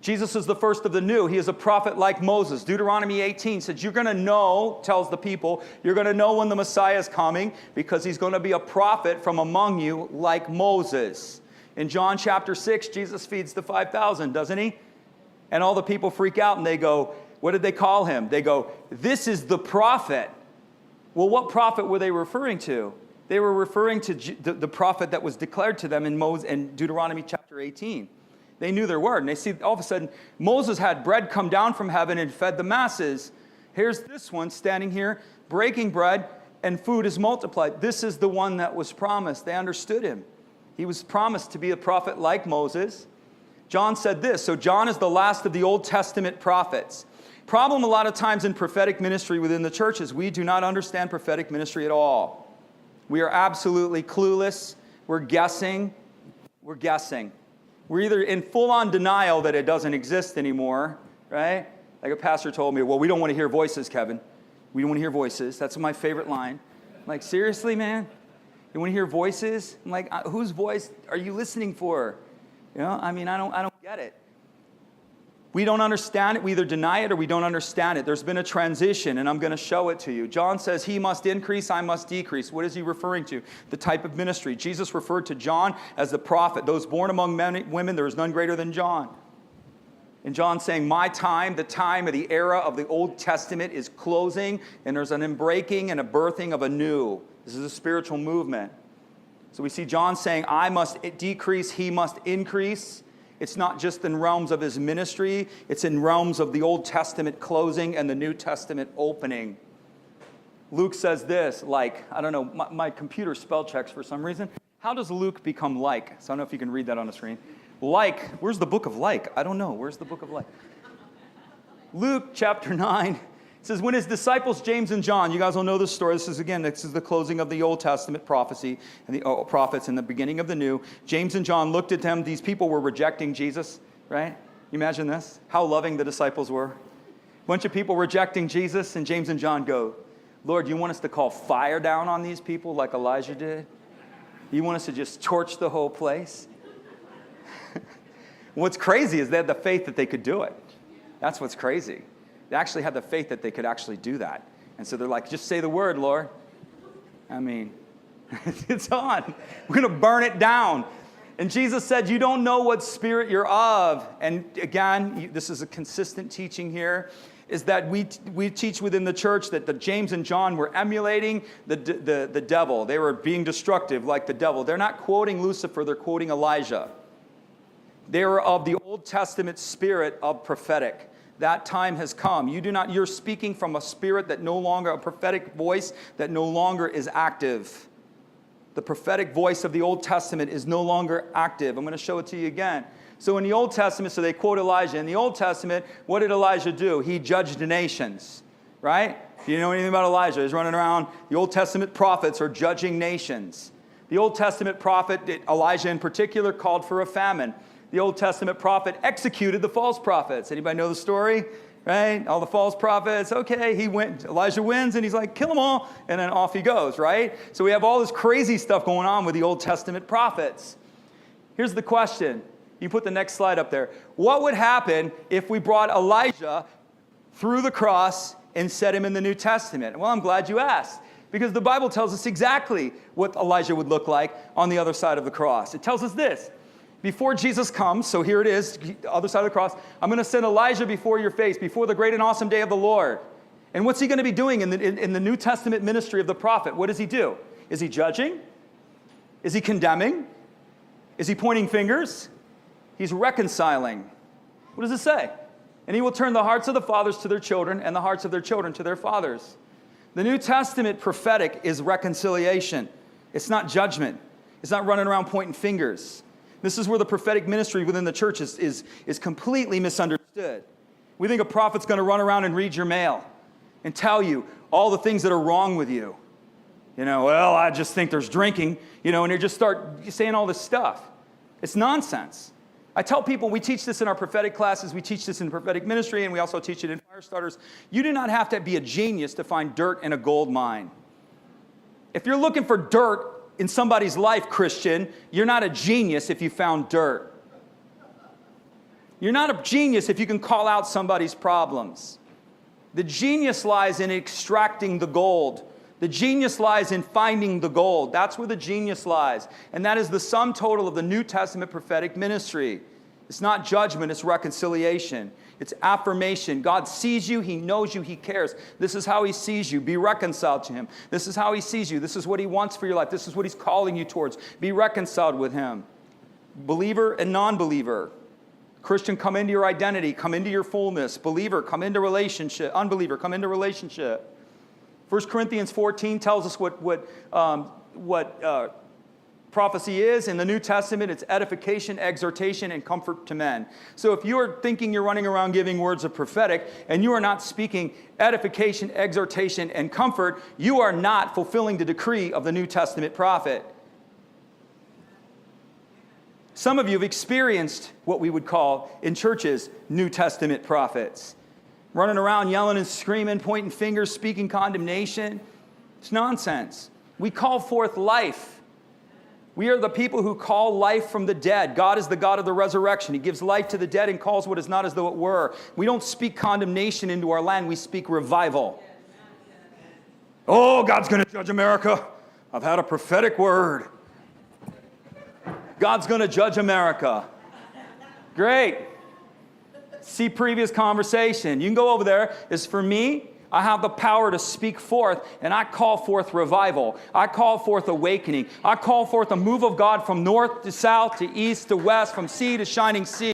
Jesus is the first of the new. He is a prophet like Moses. Deuteronomy 18 says, you're going to know, tells the people, you're going to know when the Messiah is coming because he's going to be a prophet from among you like Moses. In John chapter 6, Jesus feeds the 5,000, doesn't he? And all the people freak out and they go, what did they call him? They go, this is the prophet. Well, what prophet were they referring to? They were referring to the prophet that was declared to them in Deuteronomy chapter 18. They knew their word. And they see all of a sudden, Moses had bread come down from heaven and fed the masses. Here's this one standing here, breaking bread, and food is multiplied. This is the one that was promised. They understood him. He was promised to be a prophet like Moses. John said this. So John is the last of the Old Testament prophets. Problem a lot of times in prophetic ministry within the church is we do not understand prophetic ministry at all. We are absolutely clueless. We're guessing. We're either in full-on denial that it doesn't exist anymore, right? Like a pastor told me, well, we don't want to hear voices, Kevin. We don't want to hear voices. That's my favorite line. I'm like, seriously, man? You want to hear voices? I'm like, whose voice are you listening for? You know, I mean, I don't get it. We don't understand it. We either deny it or we don't understand it. There's been a transition, and I'm going to show it to you. John says, he must increase, I must decrease. What is he referring to? The type of ministry. Jesus referred to John as the prophet. Those born among men and women, there is none greater than John. And John saying, my time, the time of the era of the Old Testament is closing, and there's an inbreaking and a birthing of a new. This is a spiritual movement. So we see John saying, I must decrease, he must increase. It's not just in realms of his ministry. It's in realms of the Old Testament closing and the New Testament opening. Luke says this, like, I don't know, my computer spell checks for some reason. How does Luke become like? So I don't know if you can read that on the screen. Like, where's the book of like? I don't know. Where's the book of like? Luke chapter 9. It says, when his disciples, James and John, you guys all know this story. This is the closing of the Old Testament prophecy and the prophets and the beginning of the new. James and John looked at them. These people were rejecting Jesus, right? You imagine this? How loving the disciples were. A bunch of people rejecting Jesus, and James and John go, Lord, you want us to call fire down on these people like Elijah did? You want us to just torch the whole place? What's crazy is they had the faith that they could do it. That's what's crazy. They actually had the faith that they could actually do that. And so they're like, just say the word, Lord. I mean, it's on. We're going to burn it down. And Jesus said, you don't know what spirit you're of. And again, this is a consistent teaching here, is that we teach within the church that the James and John were emulating the devil. They were being destructive like the devil. They're not quoting Lucifer, they're quoting Elijah. They were of the Old Testament spirit of prophetic. That time has come. You're speaking from a spirit that no longer, a prophetic voice that no longer is active. The prophetic voice of the Old Testament is no longer active. I'm going to show it to you again. So in the Old Testament, so they quote Elijah. In the Old Testament, what did Elijah do? He judged the nations, right? If you know anything about Elijah, he's running around. The Old Testament prophets are judging nations. The Old Testament prophet, Elijah in particular, called for a famine. The Old Testament prophet executed the false prophets. Anybody know the story? Right? All the false prophets. Okay, Elijah wins, and he's like, kill them all, and then off he goes, right? So we have all this crazy stuff going on with the Old Testament prophets. Here's the question. You put the next slide up there. What would happen if we brought Elijah through the cross and set him in the New Testament? Well, I'm glad you asked, because the Bible tells us exactly what Elijah would look like on the other side of the cross. It tells us this. Before Jesus comes, so here it is, other side of the cross, I'm going to send Elijah before your face, before the great and awesome day of the Lord. And what's he going to be doing in the New Testament ministry of the prophet? What does he do? Is he judging? Is he condemning? Is he pointing fingers? He's reconciling. What does it say? And he will turn the hearts of the fathers to their children and the hearts of their children to their fathers. The New Testament prophetic is reconciliation. It's not judgment. It's not running around pointing fingers. This is where the prophetic ministry within the church is completely misunderstood. We think a prophet's going to run around and read your mail and tell you all the things that are wrong with you. You know, well, I just think there's drinking, and you just start saying all this stuff. It's nonsense. I tell people, we teach this in our prophetic classes, we teach this in prophetic ministry, and we also teach it in fire starters. You do not have to be a genius to find dirt in a gold mine. If you're looking for dirt in somebody's life, Christian, you're not a genius if you found dirt. You're not a genius if you can call out somebody's problems. The genius lies in extracting the gold. The genius lies in finding the gold. That's where the genius lies. And that is the sum total of the New Testament prophetic ministry. It's not judgment, it's reconciliation. It's affirmation. God sees you, He knows you, He cares. This is how He sees you. Be reconciled to Him. This is how He sees you. This is what He wants for your life. This is what He's calling you towards. Be reconciled with Him. Believer and non-believer. Christian, come into your identity. Come into your fullness. Believer, come into relationship. Unbeliever, come into relationship. 1 Corinthians 14 tells us what prophecy is. In the New Testament, it's edification, exhortation, and comfort to men. So if you're thinking you're running around giving words of prophetic, and you are not speaking edification, exhortation, and comfort, you are not fulfilling the decree of the New Testament prophet. Some of you have experienced what we would call in churches New Testament prophets. Running around yelling and screaming, pointing fingers, speaking condemnation. It's nonsense. We call forth life. We are the people who call life from the dead. God is the God of the resurrection. He gives life to the dead and calls what is not as though it were. We don't speak condemnation into our land. We speak revival. Oh, God's going to judge America. I've had a prophetic word. God's going to judge America. Great. See previous conversation. You can go over there. As for me, I have the power to speak forth, and I call forth revival. I call forth awakening. I call forth a move of God from north to south to east to west, from sea to shining sea.